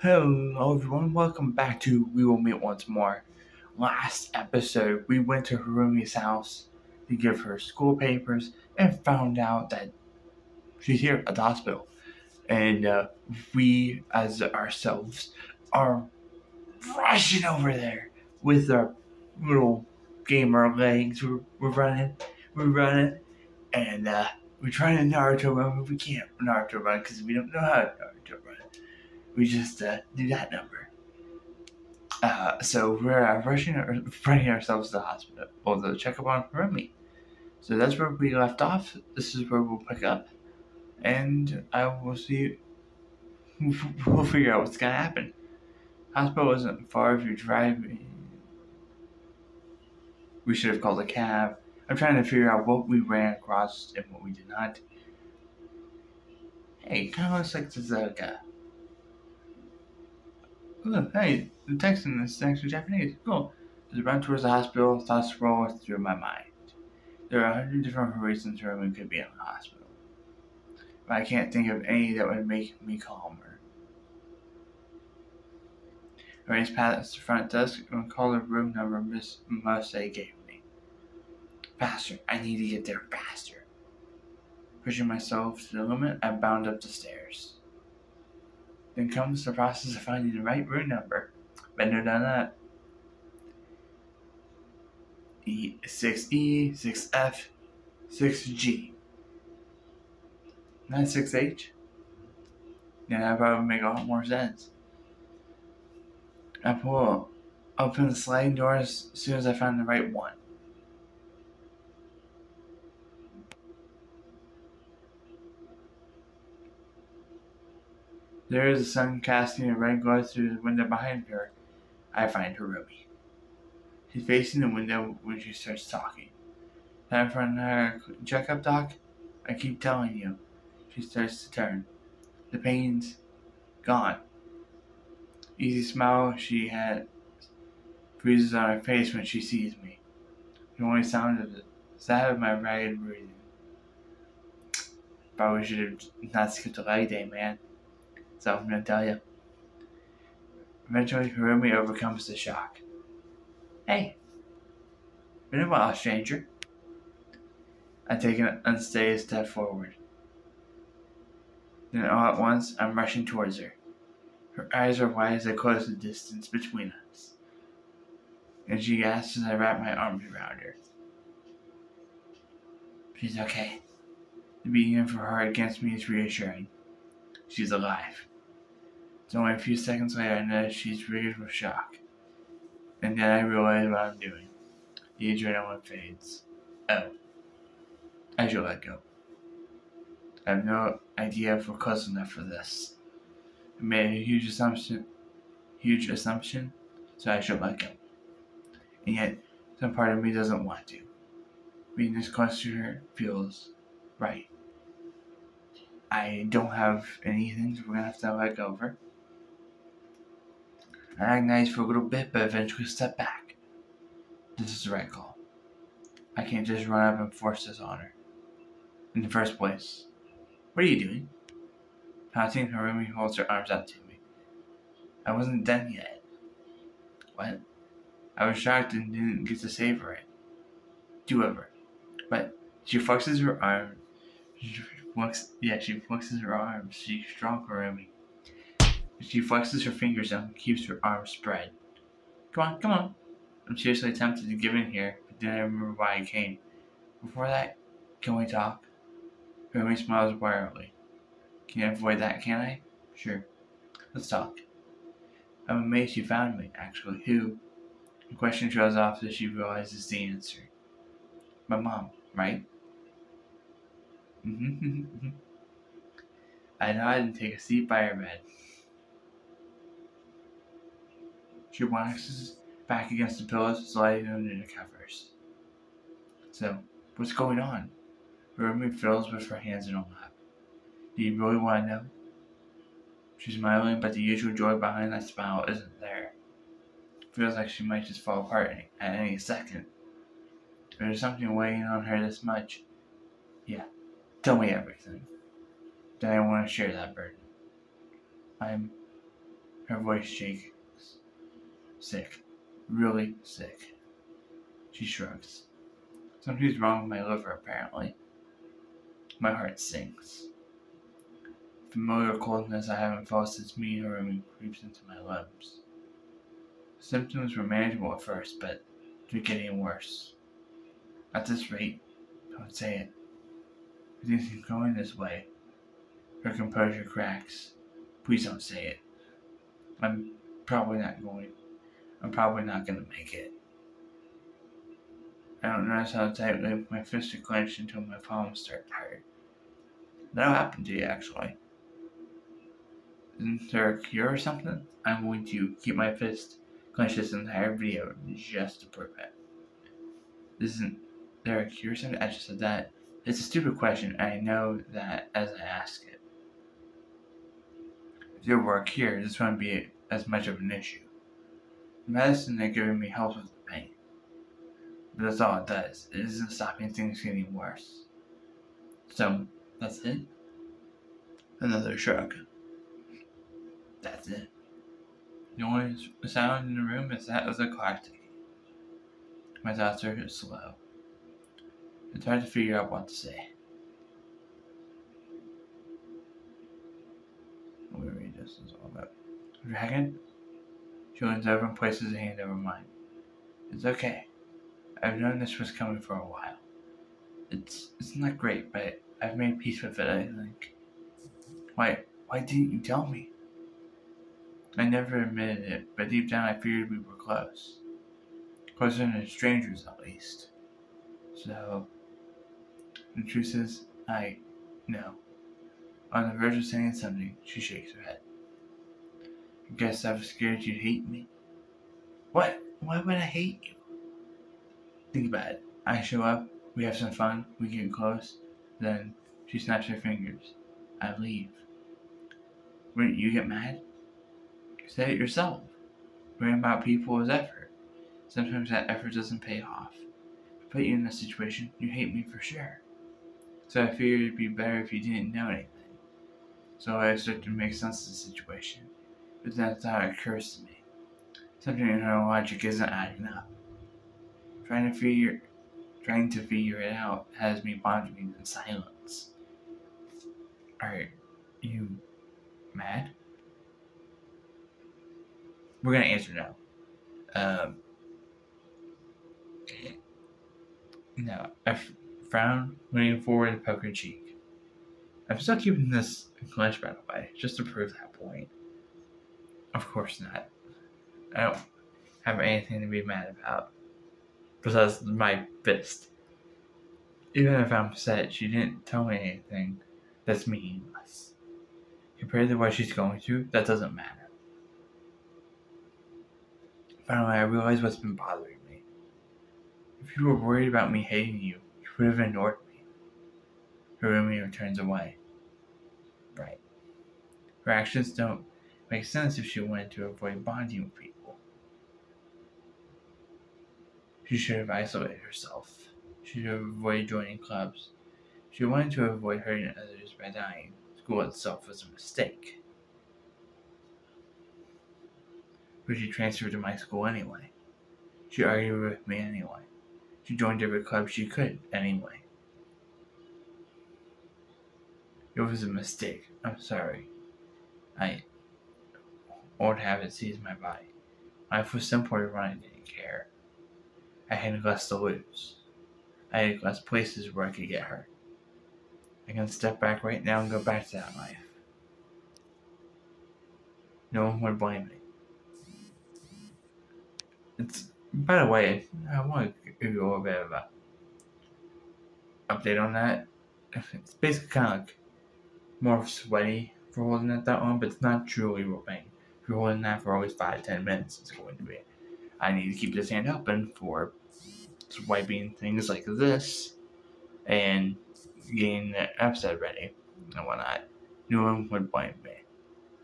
Hello everyone, welcome back to We Will Meet Once More. Last episode, we went to Harumi's house to give her school papers and found out that she's here at the hospital. And we, as ourselves, are rushing over there with our little gamer legs. We're running, and we're trying to Naruto run, but we can't Naruto run because we don't know how to Naruto run. We just do that number. So we're running ourselves to the hospital, or the checkup on Harumi. So that's where we left off. This is where we'll pick up, and I will see. We'll figure out what's gonna happen. Hospital isn't far if you're driving. We should have called a cab. I'm trying to figure out what we ran across and what we did not. Hey, kind of looks like this guy. Oh, hey, the text in this is actually Japanese. Cool. As I run towards the hospital, thoughts roll through my mind. There are 100 different reasons Roman could be in the hospital, but I can't think of any that would make me calmer. I raced past the front desk and called the room number Miss Muse gave me. Faster, I need to get there faster. Pushing myself to the limit, I bound up the stairs. Then comes the process of finding the right room number. Been there, done that. 6E, 6F, 6G. Not 6H? Yeah, that probably would make a lot more sense. I pull open the sliding door as soon as I find the right one. There is the sun casting a red glow through the window behind her. I find Harumi. She's facing the window when she starts talking. Time for another checkup, Doc? I keep telling you. She starts to turn. The pain's gone. Easy smile she had freezes on her face when she sees me. The only sound is the sound of my ragged breathing. Probably should have not skipped a leg day, man. So I'm gonna tell you. Eventually, Harumi overcomes the shock. Hey, been a while, stranger. I take an unsteady step forward. Then all at once, I'm rushing towards her. Her eyes are wide as I close the distance between us. And she gasps as I wrap my arms around her. She's okay. The beating of her heart against me is reassuring. She's alive. It's only a few seconds later I notice she's rigid with shock. And then I realize what I'm doing. The adrenaline fades. Oh, I should let go. I have no idea if we're close enough for this. I made a huge assumption, so I should let go. And yet, some part of me doesn't want to. Being this close to her feels right. I don't have anything, so we're gonna have to let go of her. I agonize for a little bit, but eventually step back. This is the right call. I can't just run up and force this on her. In the first place, what are you doing? Pouting, Harumi holds her arms out to me. I wasn't done yet. What? I was shocked and didn't get to savor it. Do over. But she flexes her arm. She flexes her arms. She's strong, Harumi. She flexes her fingers and keeps her arms spread. Come on. I'm seriously tempted to give in here, but then I remember why I came. Before that, can we talk? Harumi smiles wildly. Can you avoid that, can I? Sure. Let's talk. I'm amazed you found me, actually. Who? The question trails off as she realizes the answer. My mom, right? I nod and take a seat by her bed. She waxes back against the pillows, sliding under the covers. So, what's going on? Harumi fills with her hands in her lap. Do you really want to know? She's smiling, but the usual joy behind that smile isn't there. Feels like she might just fall apart at any second. There's something weighing on her this much. Yeah, tell me everything. Then I want to share that burden. I'm Her voice shakes. Sick. Really sick. She shrugs. Something's wrong with my liver, apparently. My heart sinks. Familiar coldness I haven't felt since me and Harumi creeps into my limbs. Symptoms were manageable at first, but they're getting worse. At this rate, don't say it. If things keep going this way, her composure cracks. Please don't say it. I'm probably not going to make it. I don't notice how tightly my fists are clenched until my palms start to hurt. That'll happen to you, actually. Isn't there a cure or something? I'm going to keep my fist clenched this entire video just to prove it. Isn't there a cure or something? I just said that. It's a stupid question, and I know that as I ask it. If there were a cure, this wouldn't be as much of an issue. The medicine they're giving me helps with the pain. But that's all it does. It isn't stopping things getting worse. So, that's it? Another shrug. That's it. The only sound in the room is that of the clock ticking. My thoughts are slow. It's hard to figure out what to say. Let me read this. It's all about Dragon? She leans over and places a hand over mine. It's okay. I've known this was coming for a while. It's not great, but I've made peace with it, I think. Why didn't you tell me? I never admitted it, but deep down I figured we were close. Closer than strangers, at least. So, the truth is, I know. On the verge of saying something, she shakes her head. I guess I was scared you'd hate me. What? Why would I hate you? Think about it. I show up, we have some fun, we get close, then she snaps her fingers. I leave. Wouldn't you get mad? You said it yourself. Worrying about people is effort. Sometimes that effort doesn't pay off. If I put you in this situation, you hate me for sure. So I figured it'd be better if you didn't know anything. So I started to make sense of the situation. But then a thought occurs to me. Something in her logic isn't adding up. Trying to figure it out has me pondering in silence. Are you mad? We're gonna answer no. No. I frown, leaning forward and poke her cheek. I'm still keeping this clenched, by the way, just to prove that point. Of course not. I don't have anything to be mad about. Besides my fist. Even if I'm upset, she didn't tell me anything that's meaningless. Compared to what she's going through, that doesn't matter. Finally, I realize what's been bothering me. If you were worried about me hating you, you would have ignored me. Harumi turns away. Right. Her actions don't make sense if she wanted to avoid bonding with people. She should have isolated herself. She should have avoided joining clubs. She wanted to avoid hurting others by dying. School itself was a mistake. But she transferred to my school anyway. She argued with me anyway. She joined every club she could anyway. It was a mistake. I'm sorry. Old habits seized my body. Life was simpler when I didn't care. I had less to lose. I had less places where I could get hurt. I can step back right now and go back to that life. No one would blame me. By the way, I want to give you a little bit of an update on that. It's basically kind of like more sweaty for holding it that long, but it's not truly rubbing. If you're holding that for always 5-10 minutes, it's going to be. I need to keep this hand open for swiping things like this and getting the episode ready and whatnot. No one would blame me.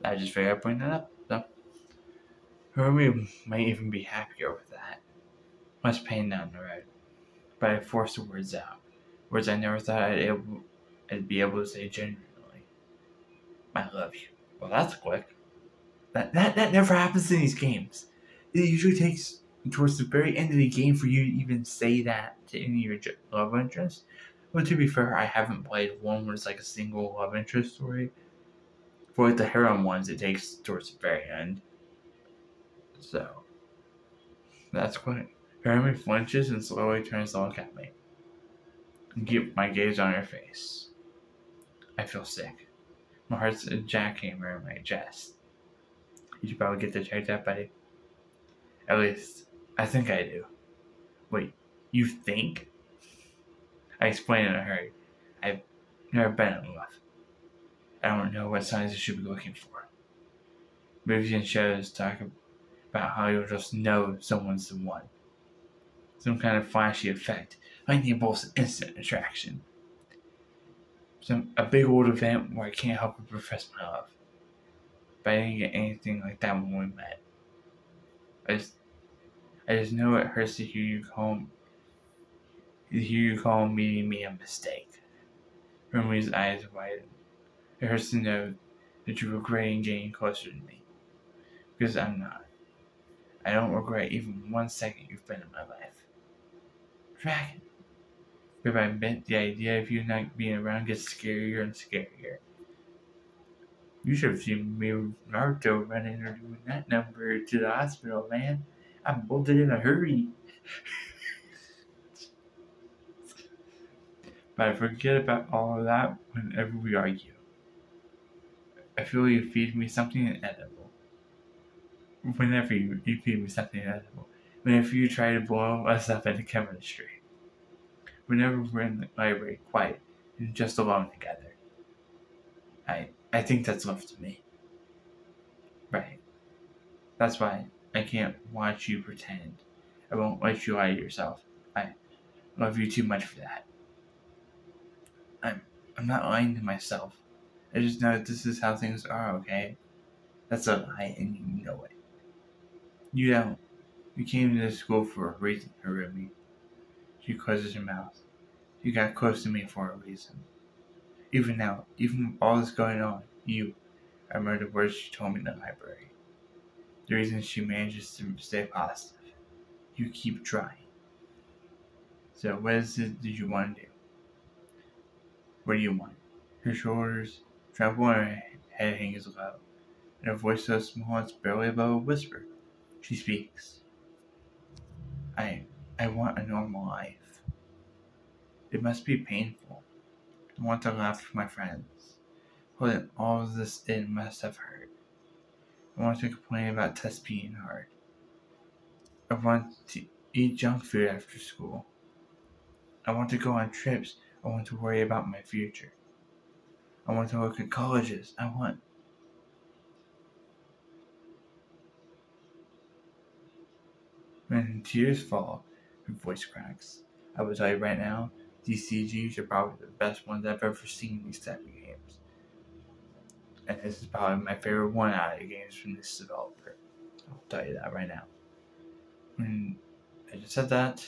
I just figured I'd bring that up. So, Harumi might even be happier with that. Less pain down the road. But I forced the words out. Words I never thought I'd be able to say genuinely. I love you. Well, that's quick. That never happens in these games. It usually takes towards the very end of the game for you to even say that to any of your love interests. But to be fair, I haven't played one where it's like a single love interest story. For like the harem ones, it takes towards the very end. So that's what Harumi flinches and slowly turns to look at me. And keep my gaze on her face. I feel sick. My heart's a jackhammer in my chest. You should probably get that checked out, buddy. At least, I think I do. Wait, you think? I explained in a hurry. I've never been in love. I don't know what signs I should be looking for. Movies and shows talk about how you'll just know someone's the one. Some kind of flashy effect, lightning bolts and instant attraction. A big old event where I can't help but profess my love. But I didn't get anything like that when we met. I just know it hurts to hear you call meeting me a mistake. Rumi's eyes widen. It hurts to know that you're regretting getting closer to me. Because I'm not. I don't regret even 1 second you've been in my life. Dragon. But I admit the idea of you not being around gets scarier and scarier. You should have seen me with Naruto running or doing that number to the hospital, man. I bolted in a hurry. But I forget about all of that whenever we argue. I feel you feed me something inedible. Whenever you feed me something inedible. Whenever you try to blow us up into chemistry. Whenever we're in the library, quiet, and just alone together. I think that's love to me. Right. That's why I can't watch you pretend. I won't let you lie to yourself. I love you too much for that. I'm not lying to myself. I just know that this is how things are, okay? That's a lie, and you know it. You don't. You came to this school for a reason, Harumi. She closes her mouth. You got close to me for a reason. Even now, even with all this going on, you, I remember the words she told me in the library. The reason she manages to stay positive. You keep trying. So what is it that you want to do? What do you want? Her shoulders tremble and her head hangs low. In a voice so small it's barely above a whisper, she speaks. I want a normal life. It must be painful. I want to laugh with my friends. Holding all of this in must have hurt. I want to complain about tests being hard. I want to eat junk food after school. I want to go on trips. I want to worry about my future. I want to look at colleges. When tears fall, her voice cracks. I will tell you right now, these CGs are probably the best ones I've ever seen in these type of games. And this is probably my favorite one out of the games from this developer. I'll tell you that right now. When I just said that,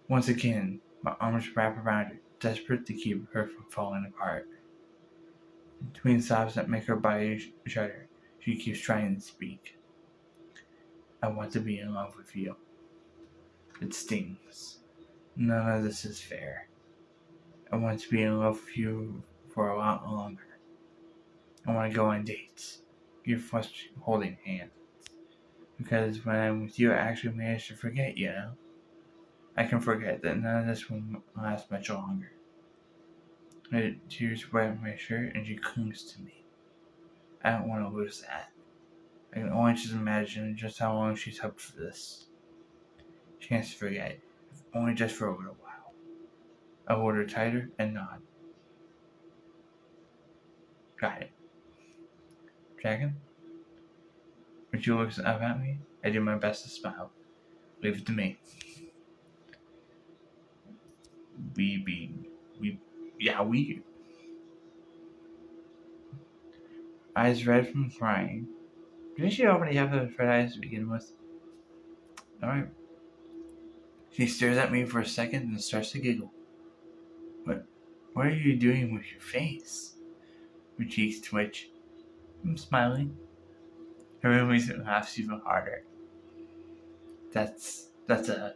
once again, my arms wrap around her, desperate to keep her from falling apart. Between sobs that make her body shudder, she keeps trying to speak. I want to be in love with you. It stings. None of this is fair. I want to be in love with you for a lot longer. I want to go on dates. Get frustrated holding hands. Because when I'm with you, I actually manage to forget, you know? I can forget that none of this will last much longer. Her tears wet my shirt and she clings to me. I don't want to lose that. I can only just imagine just how long she's hoped for this. Chance to forget, if only just for a little while. I hold her tighter and nod. Got it. Dragon? When she looks up at me, I do my best to smile. Leave it to me. We. Eyes red from crying. Didn't she already have those red eyes to begin with? Alright. She stares at me for a second and starts to giggle. What are you doing with your face? Her cheeks twitch. I'm smiling. Harumi's laughs even harder. That's a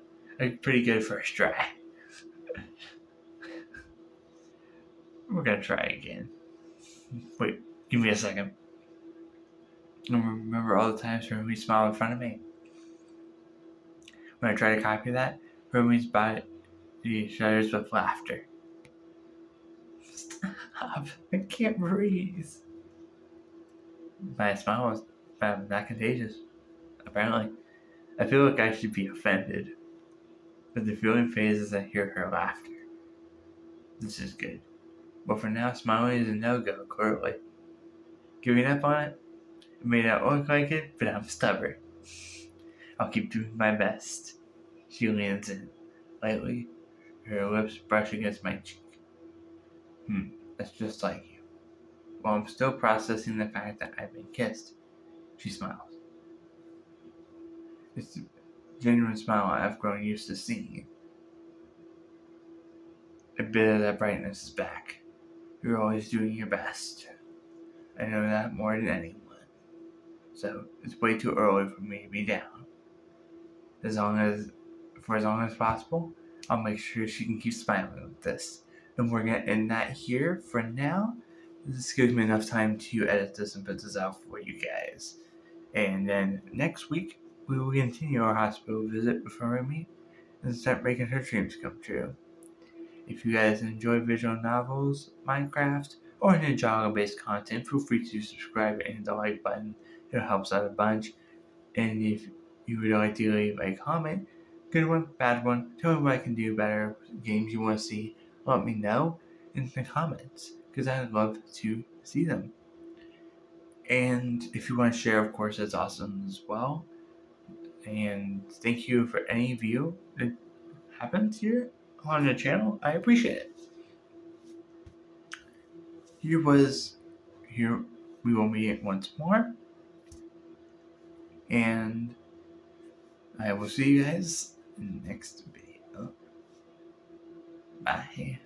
pretty good first try. We're gonna try again. Wait, give me a second. I remember all the times Harumi smiled in front of me. When I try to copy that, Harumi's body shudders with laughter. Stop! I can't breathe. My smile was not contagious. Apparently, I feel like I should be offended, but the feeling fades as I hear her laughter. This is good. But for now, smiling is a no-go, clearly. Giving up on it? It may not look like it, but I'm stubborn. I'll keep doing my best. She leans in, lightly, her lips brush against my cheek. That's just like you. While I'm still processing the fact that I've been kissed, she smiles. It's a genuine smile I've grown used to seeing. A bit of that brightness is back. You're always doing your best. I know that more than anyone. So it's way too early for me to be down. For as long as possible, I'll make sure she can keep smiling with this. And we're gonna end that here for now. This gives me enough time to edit this and put this out for you guys. And then next week, we will continue our hospital visit with Harumi and start making her dreams come true. If you guys enjoy visual novels, Minecraft, or Ninjago-based content, feel free to subscribe and hit the like button. It helps out a bunch. And if you would like to leave a comment, good one, bad one, tell me what I can do better, games you want to see, let me know in the comments, because I'd love to see them. And if you want to share, of course, that's awesome as well. And thank you for any view that happens here on the channel. I appreciate it. Here we will meet once more. And I will see you guys in the next video. Bye.